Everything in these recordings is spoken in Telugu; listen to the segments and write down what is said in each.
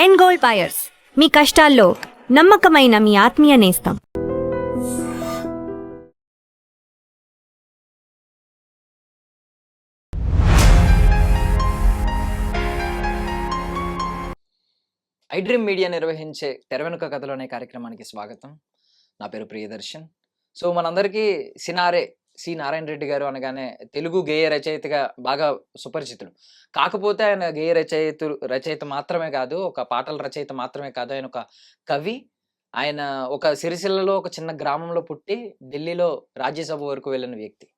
ఎండ్ గోల్డ్ బయర్స్, మీ కష్టాల్లో నమ్మకమైన మీ ఆత్మీయ నేస్తం. ఐ డ్రీమ్ మీడియా నిర్వహించే తెర వెనుక కథలు అనే కార్యక్రమానికి స్వాగతం. నా పేరు ప్రియదర్శన్. సో మనందరికీ సి నారాయణ రెడ్డి గారు అనగానే తెలుగు గేయ రచయితగా బాగా సుపరిచితుడు. కాకపోతే ఆయన గేయ రచయిత మాత్రమే కాదు, ఒక పాటల రచయిత మాత్రమే కాదు, ఆయన ఒక కవి. ఆయన ఒక సిరిసిల్లలో ఒక చిన్న గ్రామంలో పుట్టి ఢిల్లీలో రాజ్యసభ వరకు వెళ్ళిన వ్యక్తి.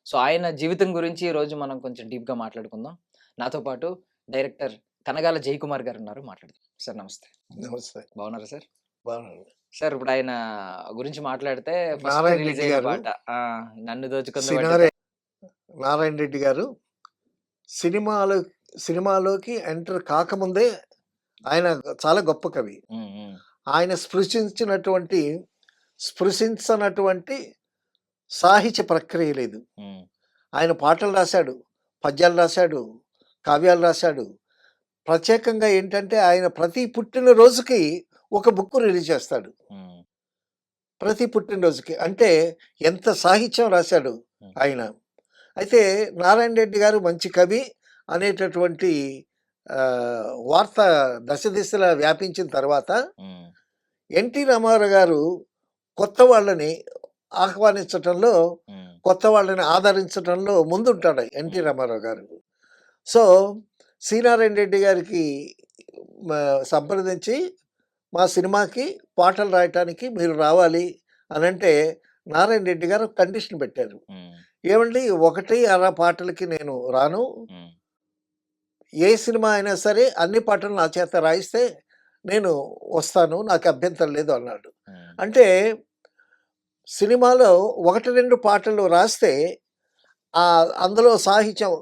సో ఆయన జీవితం గురించి ఈరోజు మనం కొంచెం డీప్గా మాట్లాడుకుందాం. నాతో పాటు డైరెక్టర్ కనగాల జయకుమార్ గారు ఉన్నారు, మాట్లాడదాం. సార్ నమస్తే. నమస్తే. బాగున్నారా సార్? బాగున్నాను సార్, ఇప్పుడు ఆయన గురించి మాట్లాడితే ఫస్ట్ నారాయణ రిలీజ్ రెడ్డి అయిన గారు, పాట నన్ను దోచుకుంది నారాయణ రెడ్డి గారు సినిమాలోకి ఎంటర్ కాకముందే ఆయన చాలా గొప్ప కవి. ఆయన స్పృశించనటువంటి సాహిత్య ప్రక్రియ లేదు. ఆయన పాటలు రాశాడు, పద్యాలు రాశాడు, కావ్యాలు రాశాడు. ప్రత్యేకంగా ఏంటంటే ఆయన ప్రతి పుట్టినరోజుకి ఒక బుక్ రిలీజ్ చేస్తాడు. ప్రతి పుట్టినరోజుకి అంటే ఎంత సాహిత్యం రాశాడు ఆయన. అయితే నారాయణ రెడ్డి గారు మంచి కవి అనేటటువంటి వార్త దశ దిశలా వ్యాపించిన తర్వాత ఎన్టీ రామారావు గారు కొత్త వాళ్ళని ఆహ్వానించటంలో, కొత్త వాళ్ళని ఆదరించడంలో ముందుంటాడు ఎన్టీ రామారావు గారు. సో సి నారాయణ రెడ్డి గారికి సంప్రదించి మా సినిమాకి పాటలు రాయటానికి మీరు రావాలి అని అంటే నారాయణ రెడ్డి గారు కండిషన్ పెట్టారు. ఏమండి, 1-6 పాటలకి నేను రాను, ఏ సినిమా అయినా సరే అన్ని పాటలు నా చేత రాయిస్తే నేను వస్తాను, నాకు అభ్యంతరం లేదు అన్నాడు. అంటే సినిమాలో 1-2 పాటలు రాస్తే అందులో సాహిత్యం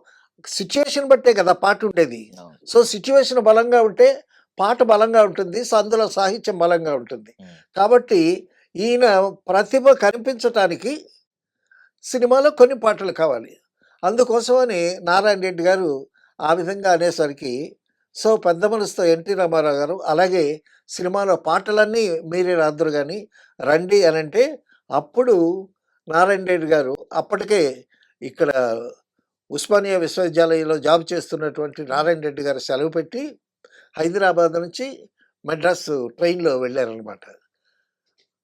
సిచ్యువేషన్ బట్టే కదా పాట ఉండేది. సో సిచ్యువేషన్ బలంగా ఉంటే పాట బలంగా ఉంటుంది, సో అందులో సాహిత్యం బలంగా ఉంటుంది. కాబట్టి ఈయన ప్రతిభ కనిపించటానికి సినిమాలో కొన్ని పాటలు కావాలి. అందుకోసమని నారాయణ రెడ్డి గారు ఆ విధంగా అనేసరికి సో పెద్ద మనసుతో ఎన్టీ రామారావు గారు అలాగే సినిమాలో పాటలన్నీ మీరే రాద్దరు కానీ రండి అని అంటే, అప్పుడు నారాయణ రెడ్డి గారు అప్పటికే ఇక్కడ ఉస్మానియా విశ్వవిద్యాలయంలో జాబ్ చేస్తున్నటువంటి నారాయణ రెడ్డి గారు సెలవు పెట్టి హైదరాబాద్ నుంచి మద్రాస్ ట్రైన్లో వెళ్ళారనమాట.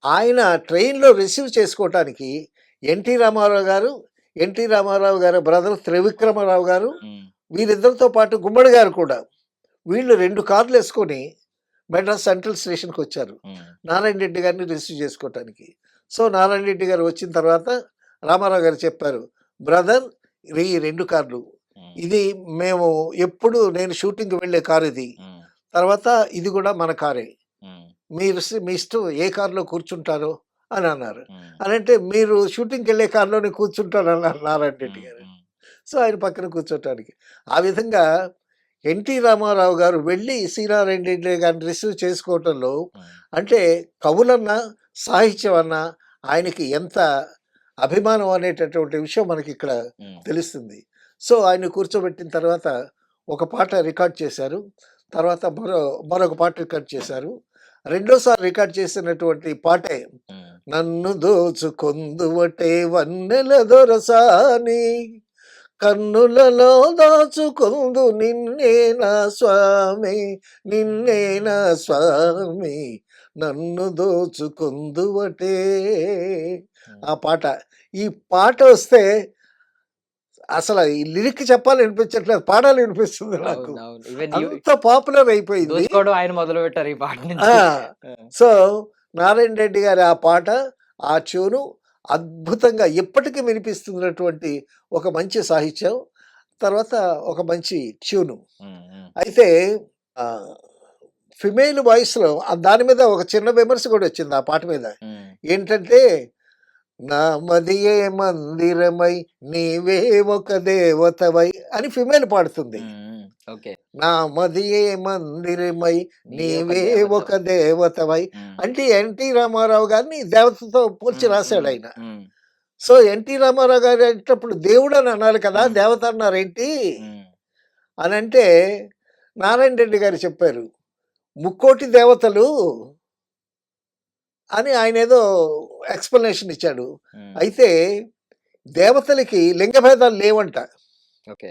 ఆయన ట్రైన్లో రిసీవ్ చేసుకోవటానికి ఎన్టీ రామారావు గారు బ్రదర్ త్రివిక్రమరావు గారు, వీరిద్దరితో పాటు గుమ్మడి గారు కూడా, వీళ్ళు 2 కార్లు వేసుకొని మద్రాస్ సెంట్రల్ స్టేషన్కి వచ్చారు నారాయణ రెడ్డి గారిని రిసీవ్ చేసుకోవటానికి. సో నారాయణ రెడ్డి గారు వచ్చిన తర్వాత రామారావు గారు చెప్పారు, బ్రదర్ ఈ 2 కార్లు, ఇది మేము ఎప్పుడు నేను షూటింగ్కి వెళ్ళే కారు ఇది, తర్వాత ఇది కూడా మన కారే, మీరు మీ ఇష్టం ఏ కారులో కూర్చుంటారో అని అన్నారు. అని అంటే మీరు షూటింగ్కి వెళ్ళే కారులోనే కూర్చుంటారు అన్నారు నారాయణ రెడ్డి గారు. సో ఆయన పక్కన కూర్చోటానికి ఆ విధంగా ఎన్టీ రామారావు గారు వెళ్ళి సి నారాయణ రెడ్డి గారిని రిసీవ్ చేసుకోవటంలో అంటే కవులన్నా సాహిత్యం అన్నా ఆయనకి ఎంత అభిమానం అనేటటువంటి విషయం మనకి ఇక్కడ తెలుస్తుంది. సో ఆయన కూర్చోబెట్టిన తర్వాత ఒక పాట రికార్డ్ చేశారు, తర్వాత మరొక పాట రికార్డ్ చేశారు. రెండోసారి రికార్డ్ చేసినటువంటి పాటే నన్ను దోచుకొందువటే వన్నెల దొరసాని, కన్నులలో దాచుకొందు నిన్నే నా స్వామి, నిన్నే నా స్వామి, నన్ను దోచుకొందువటే. ఆ పాట, ఈ పాట వస్తే అసలు ఈ లిరిక్ చెప్పాలి అనిపించట్లేదు, పాడాలి అనిపిస్తుంది నాకు. అంత పాపులర్ అయిపోయింది. ఆయన మొదలు పెట్టారు ఈ పాట. సో నారాయణ రెడ్డి గారి ఆ పాట, ఆ ట్యూను అద్భుతంగా ఎప్పటికీ వినిపిస్తున్నటువంటి ఒక మంచి సాహిత్యం, తర్వాత ఒక మంచి ట్యూను. అయితే ఫిమేల్ వాయిస్లో దాని మీద ఒక చిన్న విమర్శ కూడా వచ్చింది ఆ పాట మీద. ఏంటంటే, నా మదియే మందిరమై నీవే ఒక దేవతవై అని ఫిమేల్ పాడుతుంది. నా మదియే మందిరమై నీవే ఒక దేవతవై అంటే ఎన్టీ రామారావు గారిని దేవతతో పోల్చి రాశాడు ఆయన. సో ఎన్టీ రామారావు గారు అనేటప్పుడు దేవుడు అని అన్నారు కదా, దేవత అన్నారేంటి అని అంటే నారాయణ రెడ్డి గారు చెప్పారు, ముక్కోటి దేవతలు అని ఆయన ఏదో ఎక్స్ప్లెనేషన్ ఇచ్చాడు. అయితే దేవతలకి లింగ భేదాలు లేవంట. ఓకే.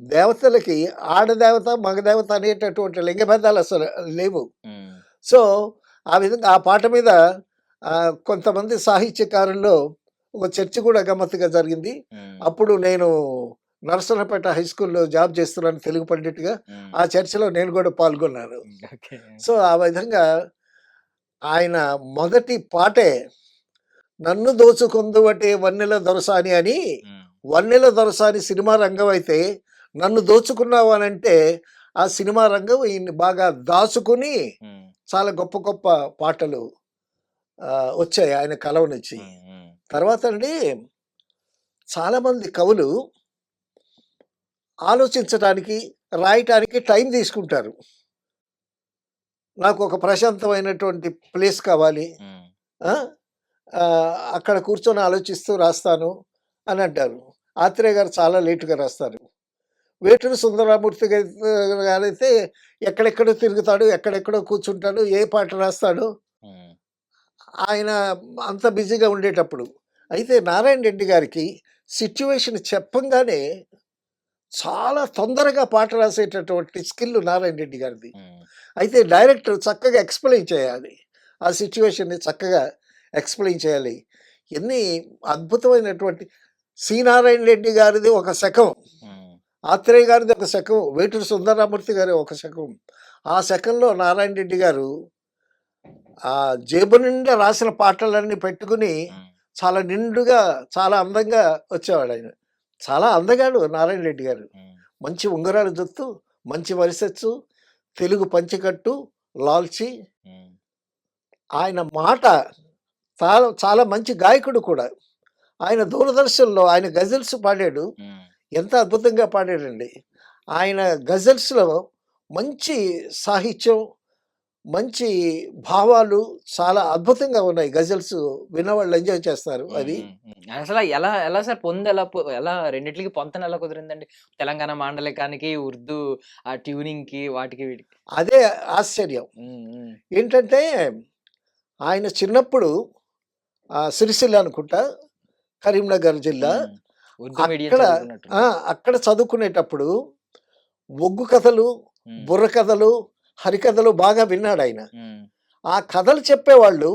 దేవతలకి ఆడదేవత, మగదేవత అనేటటువంటి లింగ భేదాలు అసలు లేవు. సో, ఆ విధంగా ఆ పాట మీద కొంతమంది సాహిత్యకారుల్లో ఒక చర్చ కూడా గమ్మత్తుగా జరిగింది. అప్పుడు నేను నరసన్నపేట హై స్కూల్‌లో జాబ్ చేస్తున్నాను తెలుగు పండిట్‌గా. ఆ చర్చలో నేను కూడా పాల్గొన్నాను. ఓకే. సో, ఆ విధంగా ఆయన మొదటి పాటే 'నన్ను దోచుకొందువటే వన్నెల దొరసాని' అని, వన్నెల దొరసాని సినిమా రంగం అయితే, నన్ను దోచుకున్నావు అనంటే ఆ సినిమా రంగం ఈయన్ని బాగా దాచుకుని చాలా గొప్ప గొప్ప పాటలు వచ్చాయి ఆయన కలం నుంచి. తర్వాత అండి చాలామంది కవులు ఆలోచించడానికి, రాయటానికి టైం తీసుకుంటారు. నాకు ఒక ప్రశాంతమైనటువంటి ప్లేస్ కావాలి, అక్కడ కూర్చొని ఆలోచిస్తూ రాస్తాను అని అంటారు. ఆత్రేయ గారు చాలా లేటుగా రాస్తారు. వేటూరి సుందరరామూర్తి గారైతే ఎక్కడెక్కడో తిరుగుతాడు, ఎక్కడెక్కడో కూర్చుంటాడు, ఏ పాట రాస్తాడు ఆయన అంత బిజీగా ఉండేటప్పుడు. అయితే నారాయణ రెడ్డి గారికి సిట్యుయేషన్ చెప్పంగానే చాలా తొందరగా పాట రాసేటటువంటి స్కిల్ నారాయణ రెడ్డి గారిది. అయితే డైరెక్టర్ చక్కగా ఎక్స్‌ప్లెయిన్ చేయాలి. ఆ సిట్యుయేషన్‌ని చక్కగా ఎక్స్‌ప్లెయిన్ చేయాలి. ఎన్ని అద్భుతమైనటువంటి సి. నారాయణ రెడ్డి గారిది ఒక శకం, ఆత్రేయ గారిది ఒక శకం, వేటూరి సుందరరామూర్తి గారి ఒక శకం. ఆ శకంలో నారాయణ రెడ్డి గారు జేబు నిండా రాసిన పాటలన్నీ పెట్టుకుని చాలా నిండుగా, చాలా అందంగా వచ్చేవాడు ఆయన. చాలా అందగాడు నారాయణ రెడ్డి గారు. మంచి ఉంగరాలు జుత్తు, మంచి వరిసెచ్చు, తెలుగు పంచెకట్టు, లాల్చి. ఆయన మాట చాలా చాలా మంచి గాయకుడు కూడా. ఆయన దూరదర్శన్‌లో ఆయన గజల్స్ పాడాడు. ఎంత అద్భుతంగా పాడాడండి. ఆయన గజల్స్‌లో మంచి సాహిత్యం, మంచి భావాలు చాలా అద్భుతంగా ఉన్నాయి. గజల్స్ విన్నవాళ్ళు ఎంజాయ్ చేస్తారు అవి. అసలు ఎలా సార్ ఎలా రెండిట్లకి పొంతన ఎలా కుదిరిందండి? తెలంగాణ మాండలికానికి, ఉర్దూ ఆ ట్యూనింగ్‌కి వాటికి వీటికి. అదే ఆశ్చర్యం. ఏంటంటే ఆయన చిన్నప్పుడు సిరిసిల్ల అనుకుంటా, కరీంనగర్ జిల్లా. ఉర్దూ మీడియం అక్కడ చదువుకున్నట్టున్నారు. అక్కడ చదువుకునేటప్పుడు ఒగ్గు కథలు, బుర్ర కథలు, హరికథలు బాగా విన్నాడాయన. ఆ కథలు చెప్పేవాళ్ళు,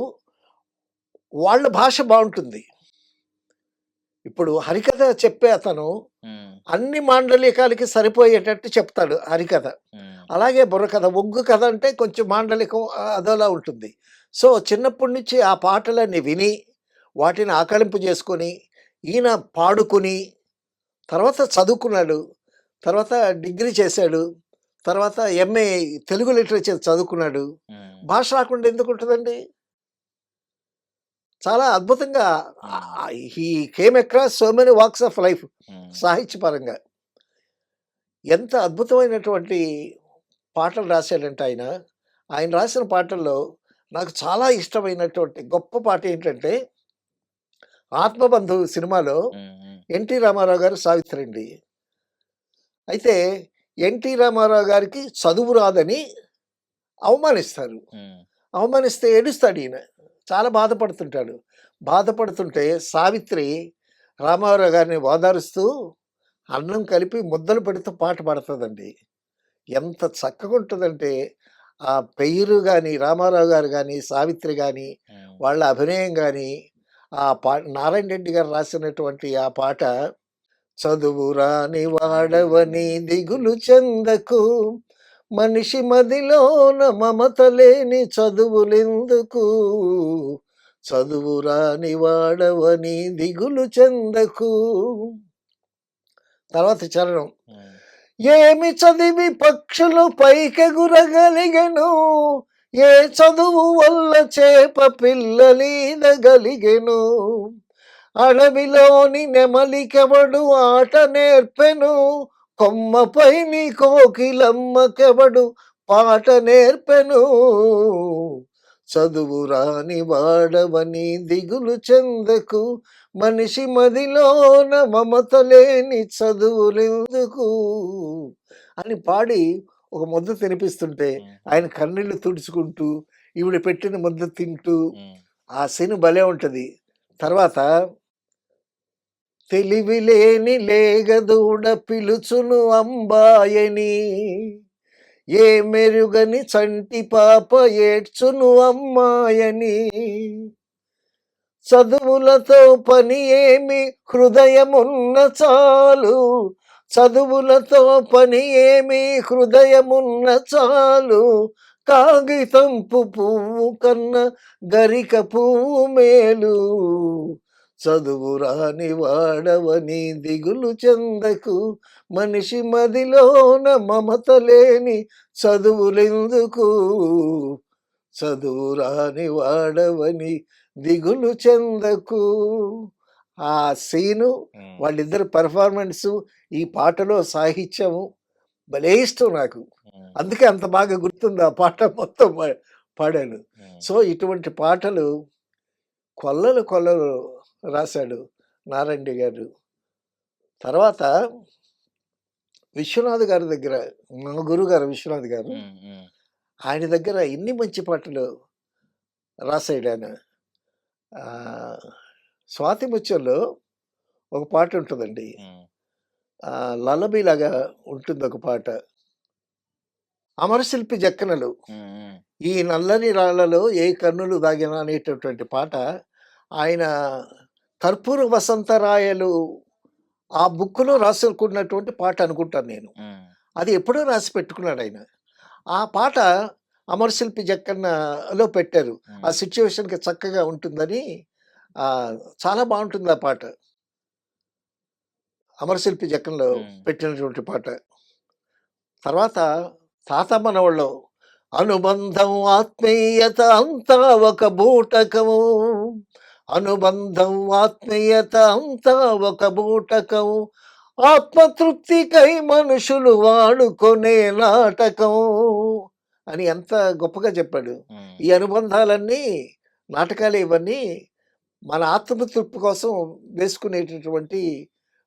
వాళ్ళ భాష బావుంటుంది. ఇప్పుడు హరికథ చెప్పే అతను అన్ని మాండలికాలకి సరిపోయేటట్టు చెప్తాడు హరికథ. అలాగే బుర్రకథ, ఒగ్గు కథ అంటే కొంచెం మాండలికం అదోలా ఉంటుంది. సో, చిన్నప్పటి నుంచి ఆ పాటలన్నీ విని, వాటిని ఆకళింపు చేసుకొని, ఈయన పాడుకుని, తర్వాత చదువుకున్నాడు. తర్వాత డిగ్రీ చేశాడు. తర్వాత ఎంఏ తెలుగు లిటరేచర్ చదువుకున్నాడు. భాష రాకుండా ఎందుకుంటదండి? చాలా అద్భుతంగా he came across so many walks of life సాహిత్యపరంగా. ఎంత అద్భుతమైనటువంటి పాటలు రాశాడంటే ఆయన. ఆయన రాసిన పాటల్లో నాకు చాలా ఇష్టమైనటువంటి గొప్ప పాట ఏంటంటే 'ఆత్మబంధువు' సినిమాలో ఎన్టీ రామారావు గారు సావిత్రి అండి. అయితే ఎన్టీ రామారావు గారికి చదువు రాదని అవమానిస్తారు. అవమానిస్తే ఏడుస్తాడు ఈయన. చాలా బాధపడుతుంటాడు. బాధపడుతుంటే సావిత్రి రామారావు గారిని ఓదారుస్తూ అన్నం కలిపి ముద్దలు పెడుతూ పాట పాడుతుందండి. ఎంత చక్కగా ఉంటుందంటే ఆ పెయిరు గాని, రామారావు గారు గాని, సావిత్రి గాని, వాళ్ళ అభినయం గాని, నారాయణ రెడ్డి గారు రాసినటువంటి ఆ పాట, చదువు రాని వాడవని దిగులు చెందకు, మనిషి మదిలోన మమత లేని చదువులెందుకు, చదువు రాని వాడవని దిగులు చెందకు. తర్వాత చరణం, ఏమి చదివి పక్షులు పైకెగురగలిగెను, ఏ చదువు వల్ల చేప పిల్లలీదగలిగెను, అడవిలోని నెమలికెవడు ఆట నేర్పెను, కొమ్మపై నీ కోకిలమ్మకెవడు పాట నేర్పెను, చదువు రాని వాడవని దిగులు చెందకు, మనిషి మదిలోన మమత లేని చదువులెందుకు అని పాడి ఒక ముద్ద తినిపిస్తుంటే ఆయన కన్నీళ్లు తుడుచుకుంటూ ఈవిడ పెట్టిన ముద్ద తింటూ ఆ సీన్ భలే ఉంటది. తర్వాత తెలివిలేని లేగదూడ పిలుచును అంబాయని, ఏ మెరుగని చంటి పాప ఏడ్చును అమ్మాయని, చదువులతో పని ఏమి హృదయమున్న చాలు, చదువులతో పని ఏమి హృదయమున్న చాలు, కాగితంపు పువ్వు కన్న గరిక పువ్వు మేలు, చదువు రాని వాడవని దిగులు చెందకు, మనిషి మదిలోన మమత లేని చదువులెందుకు, చదువు రాని వాడవని దిగులు చెందకు. ఆ సీను, వాళ్ళిద్దరు పెర్ఫార్మెన్స్, ఈ పాటలో సాహిత్యము భలే ఇష్టం నాకు. అందుకే అంత బాగా గుర్తుంది ఆ పాట మొత్తం పాడాను. సో ఇటువంటి పాటలు కొల్లలు కొల్లలు రాశాడు నారాయణ గారు. తర్వాత విశ్వనాథ్ గారి దగ్గర, మా గురువు గారు విశ్వనాథ్ గారు, ఆయన దగ్గర ఎన్ని మంచి పాటలు రాశాడు ఆయన. స్వాతి ముత్యంలో ఒక పాట ఉంటుందండి, లలబీ లాగా ఉంటుంది ఒక పాట. అమరశిల్పి జక్కనలు, ఈ నల్లని రాళ్లలో ఏ కన్నులు దాగిన అనేటటువంటి పాట ఆయన కర్పూర వసంతరాయలు ఆ బుక్లో రాసుకున్నటువంటి పాట అనుకుంటాను నేను. అది ఎప్పుడో రాసి పెట్టుకున్నాడు ఆయన. ఆ పాట అమరశిల్పి జక్కన్నలో పెట్టారు. ఆ సిచ్యువేషన్కి చక్కగా ఉంటుందని, చాలా బాగుంటుంది ఆ పాట, అమరశిల్పి జక్కన్లో పెట్టినటువంటి పాట. తర్వాత తాత మనవళ్ళు, అనుబంధం ఆత్మీయత అంతా ఒక బూటకము, అనుబంధం ఆత్మీయత అంతా ఒక బూటకం, ఆత్మతృప్తికై మనుషులు వాడుకొనే నాటకం అని ఎంత గొప్పగా చెప్పాడు. ఈ అనుబంధాలన్నీ, నాటకాలు ఇవన్నీ మన ఆత్మతృప్తి కోసం వేసుకునేటటువంటి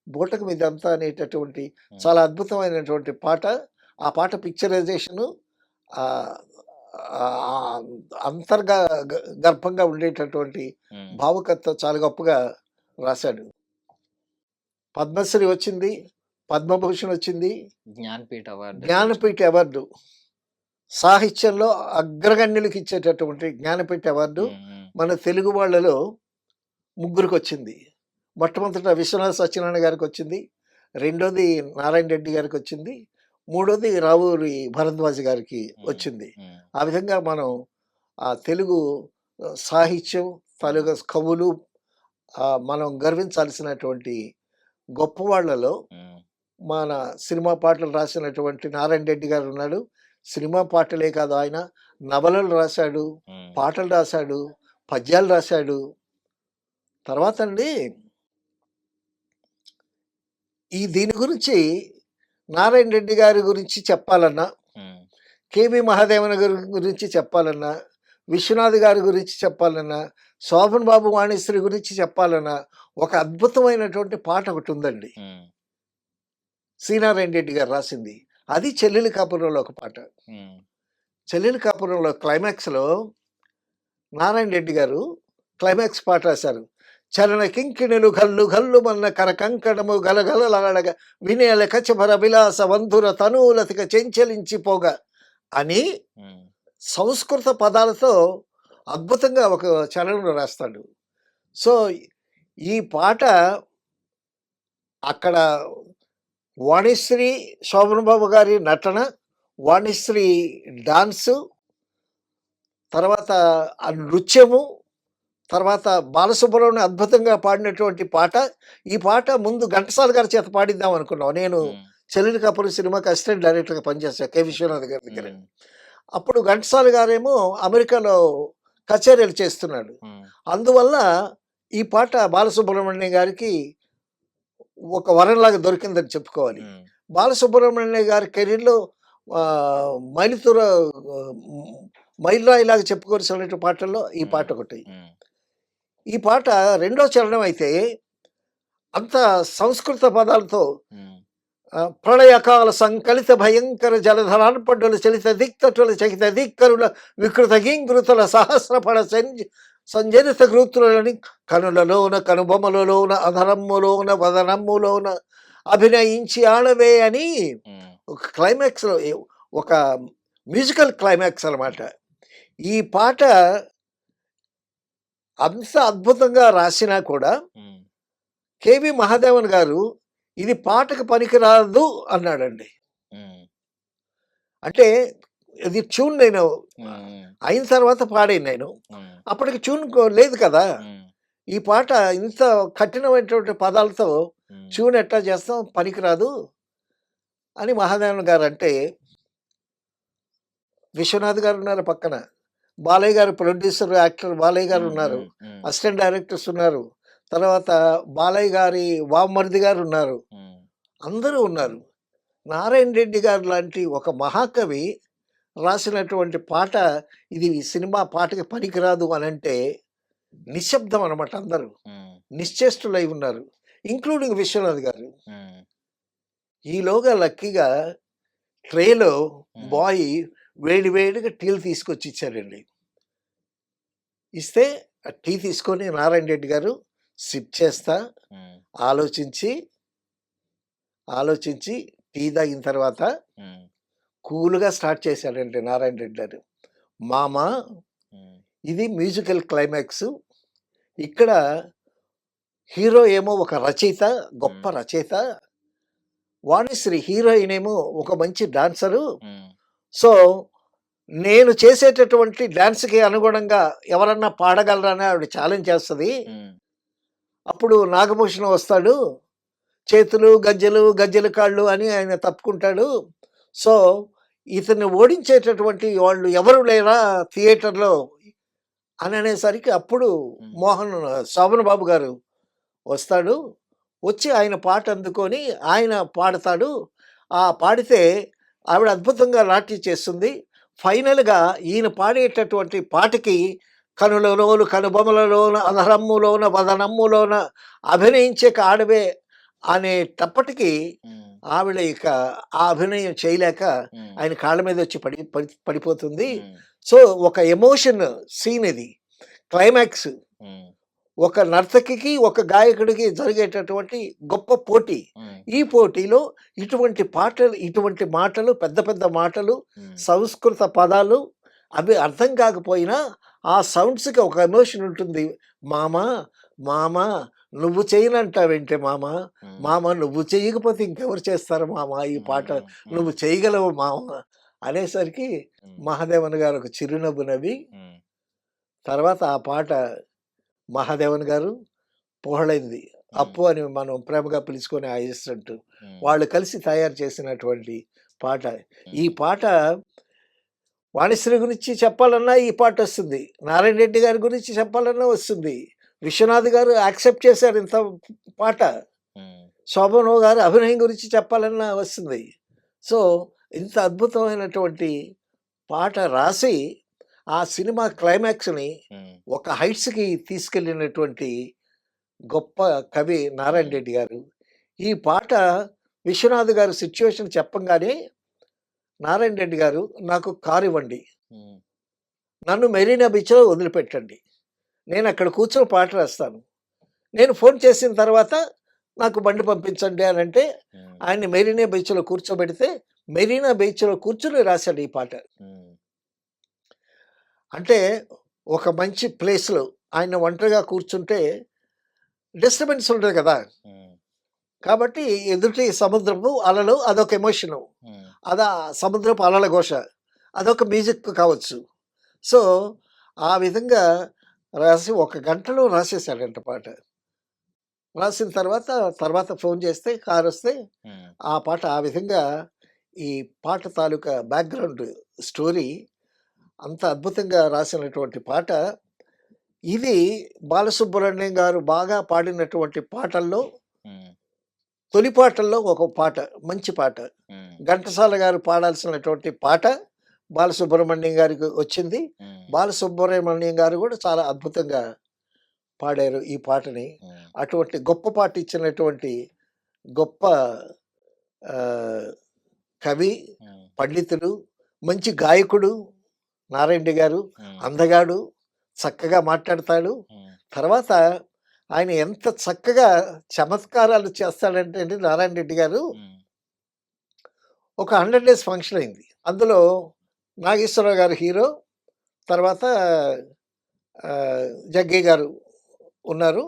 బూటకం ఇదంతా అనేటటువంటి చాలా అద్భుతమైనటువంటి పాట. ఆ పాట పిక్చరైజేషను గర్భంగా ఉండేటటువంటి భావుకత చాలా గొప్పగా రాశాడు. పద్మశ్రీ వచ్చింది, పద్మభూషణ్ వచ్చింది, జ్ఞానపీఠ అవార్డు, సాహిత్యంలో అగ్రగణ్యులకు ఇచ్చేటటువంటి జ్ఞానపీఠ అవార్డు మన తెలుగు వాళ్ళలో ముగ్గురికి వచ్చింది. మొట్టమొదట విశ్వనాథ సత్యనారాయణ గారికి వచ్చింది, రెండోది నారాయణ రెడ్డి గారికి వచ్చింది, మూడోది రావూరి భరద్వాజ్ గారికి వచ్చింది. ఆ విధంగా మనం ఆ తెలుగు సాహిత్యం, తెలుగు కవులు, మనం గర్వించాల్సినటువంటి గొప్ప వాళ్ళలో మన సినిమా పాటలు రాసినటువంటి నారాయణ రెడ్డి గారు ఉన్నాడు. సినిమా పాటలే కాదు, ఆయన నవలలు రాశాడు, పాటలు రాశాడు, పద్యాలు రాశాడు. తర్వాత అండి, దీని గురించి నారాయణ రెడ్డి గారి గురించి చెప్పాలన్నా, కేవి మహాదేవన్ గారి గురించి చెప్పాలన్నా, విశ్వనాథ్ గారి గురించి చెప్పాలన్నా, శోభన్ బాబు వాణిశ్రీ గురించి చెప్పాలన్నా, ఒక అద్భుతమైనటువంటి పాట ఒకటి ఉందండి, శ్రీనారాయణ రెడ్డి గారు రాసింది. అది చెల్లెలి కాపురంలో ఒక పాట. చెల్లెలి కాపురంలో క్లైమాక్స్లో నారాయణ రెడ్డి గారు క్లైమాక్స్ పాట రాశారు. చరణ కింకిణులు గల్లు గల్లు మన్న కరకంకణము గలగలలాడగా వినేల కచభర విలాస వంధుర తనూలతిక చెంచలించిపోగా అని సంస్కృత పదాలతో అద్భుతంగా ఒక చరణంలో రాస్తాడు. సో ఈ పాట అక్కడ వాణిశ్రీ, శోభన్ బాబు గారి నటన, వాణిశ్రీ డాన్సు, తర్వాత ఆ నృత్యము, తర్వాత బాలసుబ్రహ్మణ్యం అద్భుతంగా పాడినటువంటి పాట. ఈ పాట ముందు ఘంటసాల గారి చేత పాడిద్దాం అనుకున్నాం. నేను చెల్లెలి కాపురం సినిమాకి అసిస్టెంట్ డైరెక్టర్గా పనిచేస్తాను కె విశ్వనాథ్ గారి దగ్గర. అప్పుడు ఘంటసాల గారేమో అమెరికాలో కచేరీలు చేస్తున్నాడు. అందువల్ల ఈ పాట బాలసుబ్రహ్మణ్యం గారికి ఒక వరంలాగా దొరికిందని చెప్పుకోవాలి. బాలసుబ్రహ్మణ్యం గారి కెరీర్లో మైలురాయిలాగా చెప్పుకోవాల్సిన పాటల్లో ఈ పాట ఒకటి. ఈ పాట రెండో చరణం అయితే అంత సంస్కృత పదాలతో ప్రళయకాల సంకలిత భయంకర జలధరాన్పడ్డుల చలిత దిక్తటుల చకిత దిక్కరుల వికృత గింకృతుల సహస్రఫల సంజరిత కృతులని కనులలోన కనుబొమ్మలలోన అధరమ్ములోన వదనమ్ములోన అభినయించి ఆడవే అని ఒక క్లైమాక్స్లో ఒక మ్యూజికల్ క్లైమాక్స్ అన్నమాట. ఈ పాట అంత అద్భుతంగా రాసినా కూడా కేవి మహాదేవన్ గారు ఇది పాటకు పనికిరాదు అన్నాడండి. అంటే ఇది ట్యూన్ నేను అయిన తర్వాత పాడాను నేను. అప్పటికి ట్యూన్ లేదు కదా. ఈ పాట ఇంత కఠినమైనటువంటి పదాలతో ట్యూన్ ఎట్లా చేస్తాం, పనికిరాదు అని మహాదేవన్ గారు అంటే, విశ్వనాథ్ గారు ఉన్నారు పక్కన, బాలయ్య గారు ప్రొడ్యూసర్ యాక్టర్ బాలయ్య గారు ఉన్నారు, అసిస్టెంట్ డైరెక్టర్స్ ఉన్నారు, తర్వాత బాలయ్య గారి వామర్ది గారు ఉన్నారు, అందరూ ఉన్నారు. నారాయణ రెడ్డి గారు లాంటి ఒక మహాకవి రాసినటువంటి పాట ఇది సినిమా పాటకి పనికిరాదు అని అంటే నిశ్శబ్దం అనమాట. అందరూ నిశ్చేష్టులై ఉన్నారు, ఇంక్లూడింగ్ విశ్వనాథ్ గారు. ఈలోగా లక్కీగా ట్రేలో బాయ్ వేడి వేడిగా టీలు తీసుకొచ్చి ఇచ్చాడండి. ఇస్తే ఆ టీ తీసుకొని నారాయణ రెడ్డి గారు సిప్ చేస్తా ఆలోచించి టీ తాగిన తర్వాత కూల్గా స్టార్ట్ చేశాడండి నారాయణ రెడ్డి గారు. మామ, ఇది మ్యూజికల్ క్లైమాక్స్. ఇక్కడ హీరో ఏమో ఒక రచయిత, గొప్ప రచయిత, వాణిశ్రీ హీరోయిన్ ఏమో ఒక మంచి డాన్సరు. సో నేను చేసేటటువంటి డాన్స్కి అనుగుణంగా ఎవరన్నా పాడగలరని ఆవిడ ఛాలెంజ్ చేస్తుంది. అప్పుడు నాగభూషణం వస్తాడు, చేతులు గజ్జెలు గజ్జెల కాళ్ళు అని ఆయన తప్పుకుంటాడు. సో ఇతన్ని ఓడించేటటువంటి వాళ్ళు ఎవరు లేరా థియేటర్లో అని అనేసరికి అప్పుడు శోభన్ బాబు గారు వస్తాడు. వచ్చి ఆయన పాట అందుకొని ఆయన పాడతాడు. ఆ పాడితే ఆవిడ అద్భుతంగా నాట్యం చేస్తుంది. ఫైనల్గా ఈయన పాడేటటువంటి పాటకి కనులలోను కనుబొమ్మలలోన అధరమ్ములోన వదనమ్ములోన అభినయించే ఆడవే అనేటప్పటికీ ఆవిడ ఇక ఆ అభినయం చేయలేక ఆయన కాళ్ళ మీద వచ్చి పడిపోతుంది. సో ఒక ఎమోషన్ సీన్ ఇది, క్లైమాక్స్. ఒక నర్తకికి ఒక గాయకుడికి జరిగేటటువంటి గొప్ప పోటీ. ఈ పోటీలో ఇటువంటి మాటలు పెద్ద పెద్ద మాటలు, సంస్కృత పదాలు అవి అర్థం కాకపోయినా ఆ సౌండ్స్కి ఒక ఎమోషన్ ఉంటుంది. మామ మామ నువ్వు చేయనంటావేంటే మామ, మామ నువ్వు చేయకపోతే ఇంకెవరు చేస్తారు మామ ఈ పాట, నువ్వు చేయగలవు మామ అనేసరికి మహాదేవన్ గారు ఒక చిరునవ్వు నవ్వి తర్వాత ఆ పాట మహాదేవన్ గారు పోహళైంది అప్పు అని మనం ప్రేమగా పిలుచుకొని ఆ ఇన్స్టంట్ వాళ్ళు కలిసి తయారు చేసినటువంటి పాట. ఈ పాట వాణిశ్రీ గురించి చెప్పాలన్నా ఈ పాట వస్తుంది, నారాయణ రెడ్డి గారి గురించి చెప్పాలన్నా వస్తుంది, విశ్వనాథ్ గారు యాక్సెప్ట్ చేశారు ఇంత పాట, శోభన్ గారు అభినయం గురించి చెప్పాలన్నా వస్తుంది. సో ఇంత అద్భుతమైనటువంటి పాట రాసి ఆ సినిమా క్లైమాక్స్ని ఒక హైట్స్కి తీసుకెళ్ళినటువంటి గొప్ప కవి నారాయణ రెడ్డి గారు. ఈ పాట విశ్వనాథ్ గారు సిచ్యువేషన్ చెప్పంగానే నారాయణ రెడ్డి గారు నాకు కారు ఇవ్వండి, నన్ను మెరీనా బీచ్లో వదిలిపెట్టండి, నేను అక్కడ కూర్చొని పాట రాస్తాను, నేను ఫోన్ చేసిన తర్వాత నాకు బండి పంపించండి అని అంటే ఆయన్ని మెరీనా బీచ్లో కూర్చోబెడితే మెరీనా బీచ్లో కూర్చొని రాశాడు ఈ పాట. అంటే ఒక మంచి ప్లేస్లో ఆయన ఒంటరిగా కూర్చుంటే డిస్టర్బెన్స్ ఉంటుంది కదా, కాబట్టి ఎదుటి సముద్రపు అలలు అదొక ఎమోషను, సముద్రపు అలల ఘోష అదొక మ్యూజిక్ కావచ్చు. సో ఆ విధంగా రాసి 1 గంటలో రాసేసాడంట పాట. రాసిన తర్వాత ఫోన్ చేస్తే కారు వస్తే ఆ పాట ఆ విధంగా ఈ పాట తాలూకా బ్యాక్గ్రౌండ్ స్టోరీ అంత అద్భుతంగా రాసినటువంటి పాట. ఇది బాలసుబ్రహ్మణ్యం గారు బాగా పాడినటువంటి పాటల్లో తొలి పాటల్లో ఒక పాట, మంచి పాట. ఘంటసాల గారు పాడాల్సినటువంటి పాట బాలసుబ్రహ్మణ్యం గారికి వచ్చింది. బాలసుబ్రహ్మణ్యం గారు కూడా చాలా అద్భుతంగా పాడారు ఈ పాటని. అటువంటి గొప్ప పాట ఇచ్చినటువంటి గొప్ప ఆహ్, కవి, ఉమ్, పండితుడు, మంచి గాయకుడు నారాయణ రెడ్డి గారు. ఉమ్, అందగాడు, చక్కగా మాట్లాడతాడు. ఉమ్, తర్వాత ఆయన ఎంత చక్కగా చమత్కారాలు చేస్తాడంటే అండి నారాయణ రెడ్డి గారు, ఉమ్, ఒక 100 డేస్ ఫంక్షన్ అయింది. అందులో నాగేశ్వరరావు గారు హీరో. తర్వాత జగ్గయ్య గారు ఉన్నారు.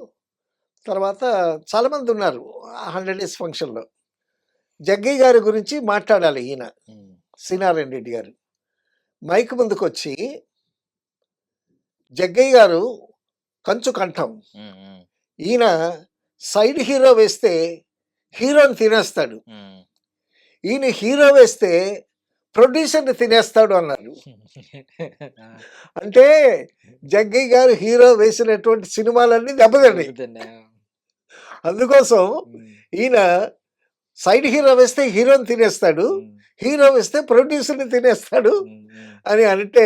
తర్వాత చాలామంది ఉన్నారు ఆ 100 డేస్ ఫంక్షన్‌లో. జగ్గయ్య గారి గురించి మాట్లాడాలి ఈయన ఉమ్, శ్రీనారాయణ రెడ్డి గారు. మైక్ ముందుకొచ్చి జగ్గయ్య గారు కంచు కంఠం. ఉమ్, ఉమ్, ఈయన సైడ్ హీరో వేస్తే హీరోని తినేస్తాడు. ఉమ్. ఈయన హీరో వేస్తే ప్రొడ్యూసర్‌ని తినేస్తాడు అన్నారు. ఆ, అంటే జగ్గయ్య గారు హీరో వేసినటువంటి సినిమాలన్నీ దెబ్బతిన్నాయి. దొరుకుతుంది. అందుకోసం ఉమ్, ఈయన సైడ్ హీరో వేస్తే హీరోని తినేస్తాడు. ఉమ్, హీరో వేస్తే ప్రొడ్యూసర్‌ని తినేస్తాడు ఉమ్, ఉమ్, అని అంటే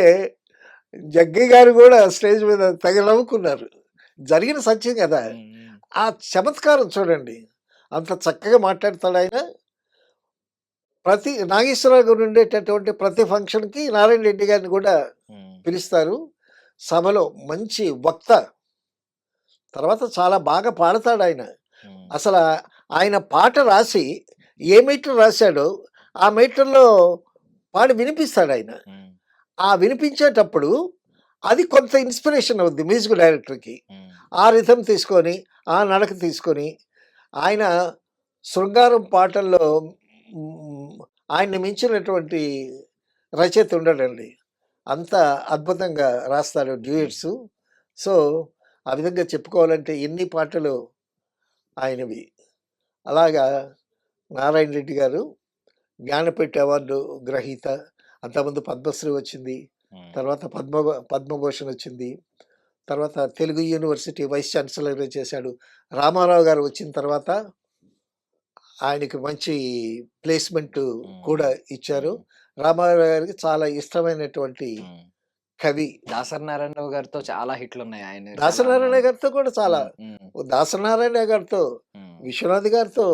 జగ్గయ్య గారు కూడా స్టేజ్ మీద తెగ నవ్వుకున్నారు. జరిగిన సత్యం కదా! ఉమ్, ఉమ్, ఆ చమత్కారం చూడండి. అంత చక్కగా మాట్లాడతాడాయన. ప్రతి నాగేశ్వరరావు గారు ఉండేటటువంటి ప్రతి ఫంక్షన్‌కి నారాయణ రెడ్డి గారిని కూడా ఉమ్, పిలుస్తారు. సభలో మంచి వక్త. తర్వాత చాలా బాగా పాడతాడాయన. ఉమ్, అసల ఆయన పాట రాసి ఏ మీటర్ రాశాడో ఆ మీటర్‌లో పాడి వినిపిస్తాడాయన. ఉమ్, ఆ వినిపించేటప్పుడు అది కొంత ఇన్స్పిరేషన్ అవుద్ది మ్యూజిక్ డైరెక్టర్‌కి. ఉమ్, ఆ రిథమ్ తీసుకొని, ఆ నడక తీసుకొని ఆయన శృంగారం పాటల్లో హ్మ్, ఆయన్ని మించినటువంటి రచయిత ఉండడండి. అంత అద్భుతంగా రాస్తాడు ఉమ్, డ్యూయెట్సు. సో, ఆ విధంగా చెప్పుకోవాలంటే ఎన్ని పాటలు ఆయనవి. అలాగా నారాయణ రెడ్డి గారు జ్ఞానపీఠ అవార్డు గ్రహీత. అంతకుముందు పద్మశ్రీ వచ్చింది. ఉమ్, తర్వాత పద్మభూషణ్ వచ్చింది. తర్వాత తెలుగు యూనివర్సిటీ వైస్ ఛాన్సలర్‌గా చేశాడు. రామారావు గారు వచ్చిన తర్వాత ఆయనకి మంచి ప్లేస్‌మెంట్ కూడా ఉమ్, ఇచ్చారు. ఉమ్, రామారావు గారికి చాలా ఇష్టమైనటువంటి ఉమ్. కవి. దాసరి నారాయణరావు గారితో చాలా హిట్లు ఉన్నాయి ఆయన చాలా దాసనారాయణ గారితో కూడా చాలా. ఉమ్, ఉమ్, దాసనారాయణ గారితో, ఉమ్, విశ్వనాథ్ గారితో,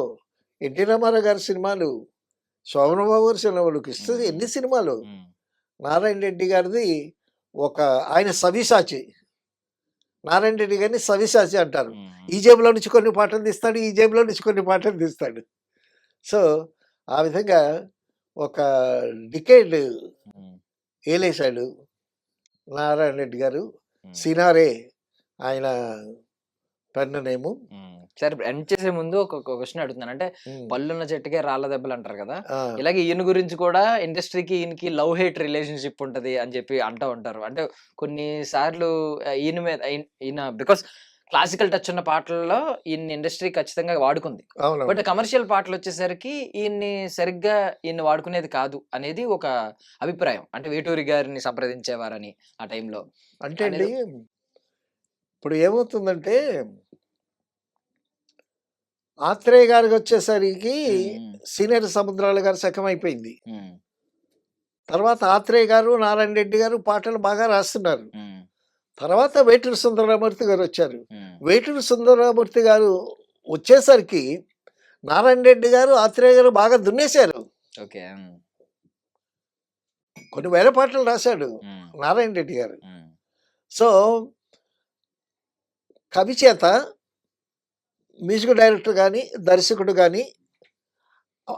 ఎన్టీ రామారావు గారి సినిమాలు, శోభనబాబు గారి సినిమాలు, కృష్ణ ఉమ్, ఎన్ని సినిమాలు. ఉమ్, నారాయణ రెడ్డి గారిది ఒక ఆయన సవ్యసాచి. నారాయణ రెడ్డి గారిని సవ్యసాచి అంటారు. ఉమ్, ఈ జేబులో నుంచి కొన్ని పాటలు తీస్తాడు, ఈ జేబులో నుంచి కొన్ని పాటలు తీస్తాడు. సో, ఆ విధంగా ఒక డికేడ్ ఉమ్, ఏలేశాడు నారాయణ రెడ్డి గారు. ఉమ్, సినారే ఆయన పెన్ నేము. ఉమ్. సరే ఎండ్ చేసే ముందు ఒక క్వశ్చన్ అడుగుతున్నాను. అంటే హ్మ్. పళ్ళున్న చెట్టుకే రాళ్ళ దెబ్బలు అంటారు కదా! ఆ! ఇలాగే ఈయన గురించి కూడా ఇండస్ట్రీకి ఈయనకి లవ్ హేట్ రిలేషన్‌షిప్ ఉంటది అని చెప్పి అంటా ఉంటారు. అంటే కొన్ని సార్లు ఈయన మీద ఈయన బికాస్ క్లాసికల్ టచ్ ఉన్న పాటల్లో ఈయన్ని ఇండస్ట్రీ ఖచ్చితంగా వాడుకుంది. అవునవును. బట్ కమర్షియల్ పాటలొచ్చేసరికి ఈయన్ని ఈయన్ని వాడుకునేది కాదు అనేది ఒక అభిప్రాయం. అంటే వేటూరి గారిని సంప్రదించేవారని ఆ టైంలో అంటే అండి, అనేది. ఇప్పుడు ఏమవుతుందంటే ఆత్రేయ గారికొచ్చేసరికి హ్మ్. సీనియర్ సముద్రాల గారు శకమైపోయింది. హ్మ్. తర్వాత ఆత్రేయ గారు, నారాయణ రెడ్డి గారు పాటలు బాగా రాస్తున్నారు. హ్మ్. తర్వాత వేటూరి సుందరరామూర్తి గారొచ్చారు. హ్మ్. వేటూరి సుందరరామూర్తి గారు వచ్చేసరికి నారాయణ రెడ్డి గారు, ఆత్రేయ గారు బాగా దున్నేశారు. ఓకే. హ్మ్. కొన్ని వేల పాటలు రాశాడు హ్మ్. నారాయణ రెడ్డి గారు. హ్మ్. సో, కవి చేత మ్యూజిక్ డైరెక్టర్ గాని, దర్శకుడు గాని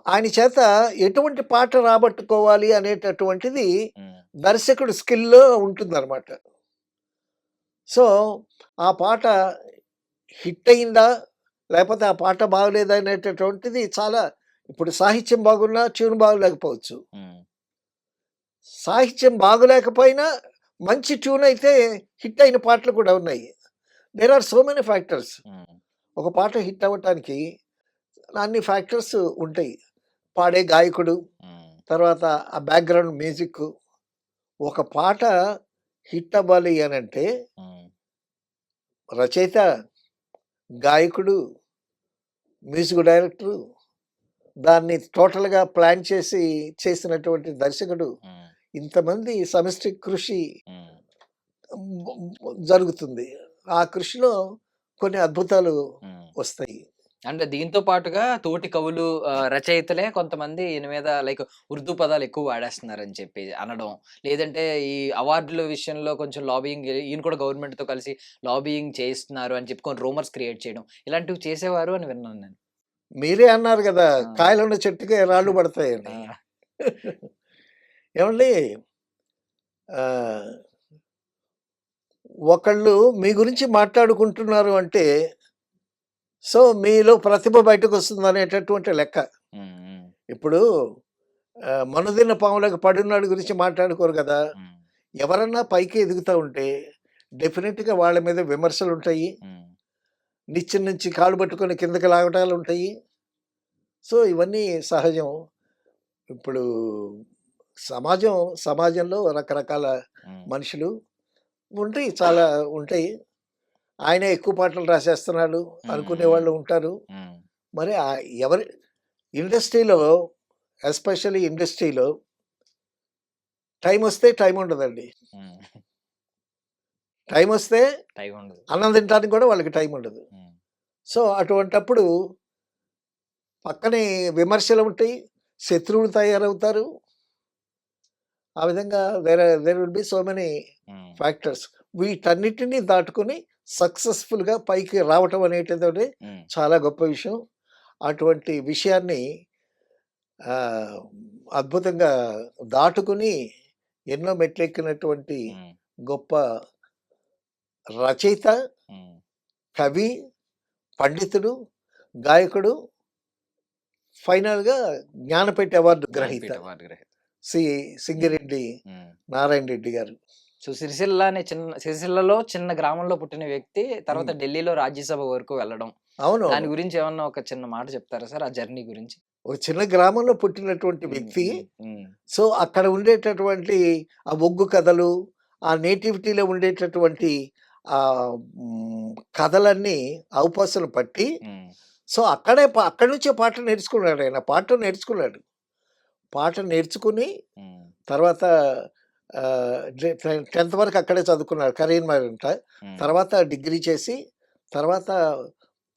ఆయన చేత ఎటువంటి పాట రాబట్టుకోవాలి అనేటటువంటిది హ్మ్. దర్శకుడి స్కిల్‌లో ఉంటుందన్నమాట. సో, ఆ పాట హిట్ అయిందా? లేపోతే ఆ పాట బాగలేదా? అనేటటువంటిది చాలా. ఇప్పుడు సాహిత్యం బాగున్నా, ట్యూన్ బాగోలేకపోవచ్చు. హ్మ్. సాహిత్యం బాగోలేకపోయినా మంచి ట్యూన్ అయితే హిట్ అయిన పాటలు కూడా ఉన్నాయి. There are so many factors. Hmm. ఒక పాట హిట్ అవ్వటానికి అన్ని ఫ్యాక్టర్స్ ఉంటాయి. పాడే గాయకుడు, హ్మ్. తర్వాత ఆ బ్యాక్‌గ్రౌండ్ మ్యూజిక్కు. ఒక పాట హిట్ అవ్వాలి అనంటే హ్మ్. రచయిత, గాయకుడు, మ్యూజిక్ డైరెక్టరు, దాన్ని టోటల్‌గా ప్లాన్ చేసినటువంటి దర్శకుడు, హ్మ్. ఇంతమంది సమిష్టి కృషి హ్మ్. జరుగుతుంది. ఆ కృషిలో కొన్ని అద్భుతాలు హ్మ్. వస్తాయి. అంటే దీంతో పాటుగా తోటి కవులు రచయితలే కొంతమంది ఈయన మీద లైక్ ఉర్దూ పదాలు ఎక్కువ వాడేస్తున్నారని చెప్పి అనడం, లేదంటే ఈ అవార్డుల విషయంలో కొంచెం లాబియింగ్, ఈయన కూడా గవర్నమెంట్ తో కలిసి లాబియింగ్ చేస్తున్నారు అని చెప్పి కొన్ని రూమర్స్ క్రియేట్ చేయడం, ఇలాంటివి చేసేవారు అని విన్నాను నేను. మీరే అన్నారు కదా, ఆ. కాయలున్న చెట్టుకే రాళ్ళు పడతాయని. ఆ, ఏమండి, ఆ, ఒకళ్ళు మీ గురించి మాట్లాడుకుంటున్నారు అంటే సో మీలో ప్రతిభ బయటకు వస్తుంది అనేటటువంటి లెక్క. ఉమ్, ఉమ్, ఇప్పుడు మనుదిన్న పాములకు పడినాడు గురించి మాట్లాడుకోరు కదా. ఉమ్, ఎవరన్నా పైకి ఎదుగుతూ ఉంటే డెఫినెట్గా వాళ్ళ మీద విమర్శలు ఉంటాయి, ఉమ్, నిచ్చెన నుంచి కాలు పట్టుకొని కిందకి లాగటాలు ఉంటాయి. సో ఇవన్నీ సహజం. ఇప్పుడు సమాజంలో రకరకాల ఉమ్, మనుషులు ఉంటాయి, చాలా ఉంటాయి. ఆయన ఎక్కువ పాటలు రాసేస్తున్నాడు అనుకునే వాళ్ళు ఉంటారు. ఉమ్, మరి ఎవరి ఇండస్ట్రీలో, ఎస్పెషల్లీ ఇండస్ట్రీలో టైం వస్తే టైం ఉండదండి. ఉమ్. టైం వస్తే టైం ఉండదు. అన్నం తినడానికి కూడా వాళ్ళకి టైం ఉండదు. ఉమ్, సో అటువంటప్పుడు పక్కనే విమర్శలు ఉంటాయి, శత్రువులు తయారవుతారు. ఆ విధంగా there will be so many um, factors. వీటన్నిటిని దాటుకొని సక్సెస్ఫుల్గా పైకి రావటం అనేటిది ఉమ్, చాలా గొప్ప విషయం. అటువంటి విషయాన్ని ఆ, అద్భుతంగా దాటుకుని ఎన్నో మెట్లెక్కినటువంటి ఉమ్, గొప్ప రచయిత, ఉమ్. కవి, పండితుడు, గాయకుడు, ఫైనల్గా జ్ఞానపీఠ అవార్డు గ్రహీత జ్ఞానపీఠ అవార్డు గ్రహీత. సింగిరెడ్డి ఉమ్. నారాయణ రెడ్డి గారు. సో సిరిసిల్లలో చిన్న గ్రామంలో పుట్టిన వ్యక్తి తర్వాత ఢిల్లీలో రాజ్యసభ వరకు వెళ్ళడం, అవును, దాని గురించి ఏమన్నా ఒక చిన్న మాట చెప్తారా సార్, ఆ జర్నీ గురించి? ఒక చిన్న గ్రామంలో పుట్టినటువంటి వ్యక్తి. సో అక్కడ ఉండేటటువంటి ఆ ఒగ్గు కథలు, ఆ నేటివిటీలో ఉండేటటువంటి ఆ కథలన్నీ అవకాశాలు పట్టి సో అక్కడి నుంచే పాట నేర్చుకున్నాడు. ఆయన పాట నేర్చుకుని తర్వాత 10th వరకు అక్కడే చదువుకున్నాడు కరీంనగర్ అంట. తర్వాత డిగ్రీ చేసి తర్వాత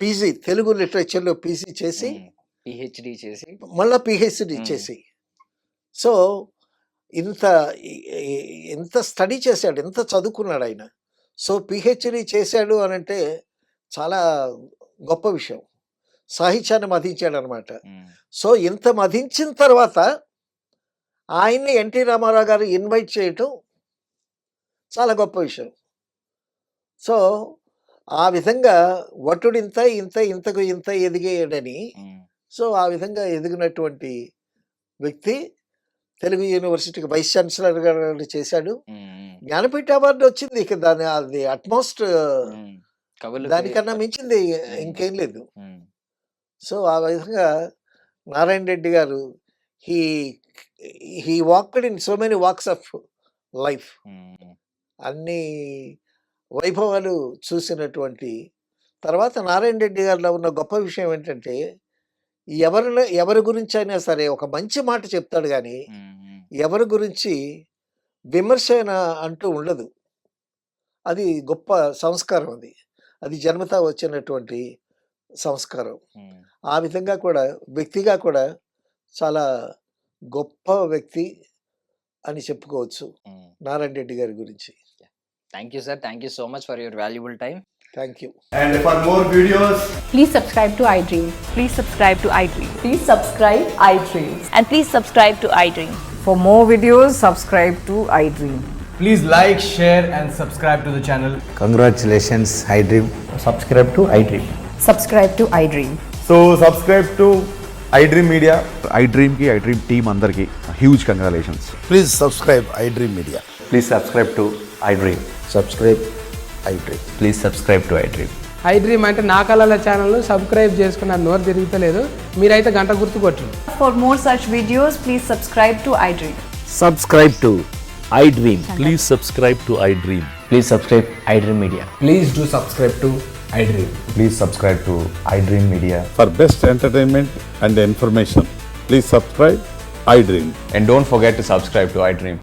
పీజీ తెలుగు లిటరేచర్లో పీజీ చేసి పిహెచ్డి చేసి మళ్ళీ పిహెచ్డి చేసి సో ఇంత స్టడీ చేశాడు, ఎంత చదువుకున్నాడు ఆయన. సో పిహెచ్డి చేశాడు అని అంటే చాలా గొప్ప విషయం. సాహిత్యాన్ని మధించాడు అనమాట. సో ఇంత మధించిన తర్వాత ఆయన్ని ఎన్టీ రామారావు గారు ఇన్వైట్ చేయటం చాలా గొప్ప విషయం. సో ఆ విధంగా వటుడు ఇంతకు ఇంత ఎదిగాడని, సో ఆ విధంగా ఎదిగినటువంటి వ్యక్తి తెలుగు యూనివర్సిటీకి వైస్ ఛాన్సలర్ గారు చేశాడు. జ్ఞానపీఠ అవార్డు వచ్చింది. ఇక అది అట్మోస్ట్ దానికన్నా మించింది ఇంకేం లేదు. సో ఆ విధంగా నారాయణ రెడ్డి గారు he walked in so many walks of life. అన్ని వైభవాలు చూసినటువంటి తర్వాత నారాయణ రెడ్డి గారిలో ఉన్న గొప్ప విషయం ఏంటంటే ఎవరి గురించి అయినా సరే ఒక మంచి మాట చెప్తాడు కానీ ఎవరి గురించి విమర్శ అంటూ ఉండదు. అది గొప్ప సంస్కారం. అది జన్మతా వచ్చినటువంటి సంస్కారం. ఆ విధంగా కూడా వ్యక్తిగా కూడా చాలా గొప్ప వ్యక్తి అని చెప్పుకోవచ్చు నారాయణ రెడ్డి గారి గురించి. Thank you sir, thank you so much for your valuable time. Thank you. And for more videos, Please subscribe to iDream. Please subscribe to iDream. Please subscribe iDream. And please subscribe to iDream. For more videos, subscribe to iDream. please like, share, and subscribe to the channel. Congratulations, iDream. Subscribe to iDream. Subscribe to iDream. So subscribe to iDream Media. iDream team andarki huge congratulations. Please subscribe iDream Media. Please subscribe to iDream. Subscribe iDream. Please subscribe to iDream. iDream అంటే నా కళల ఛానల్ను సబ్స్క్రైబ్ చేసుకున్న నోరు తిరుగుతలేదు, మీరైతే గంట గుర్తు కొట్టండి. For more such videos, please subscribe to iDream. Subscribe to iDream. Please subscribe to iDream. Please subscribe iDream Media. Please do subscribe to iDream. Please subscribe to iDream Media. For best entertainment and information, please subscribe iDream. And don't forget to subscribe to iDream.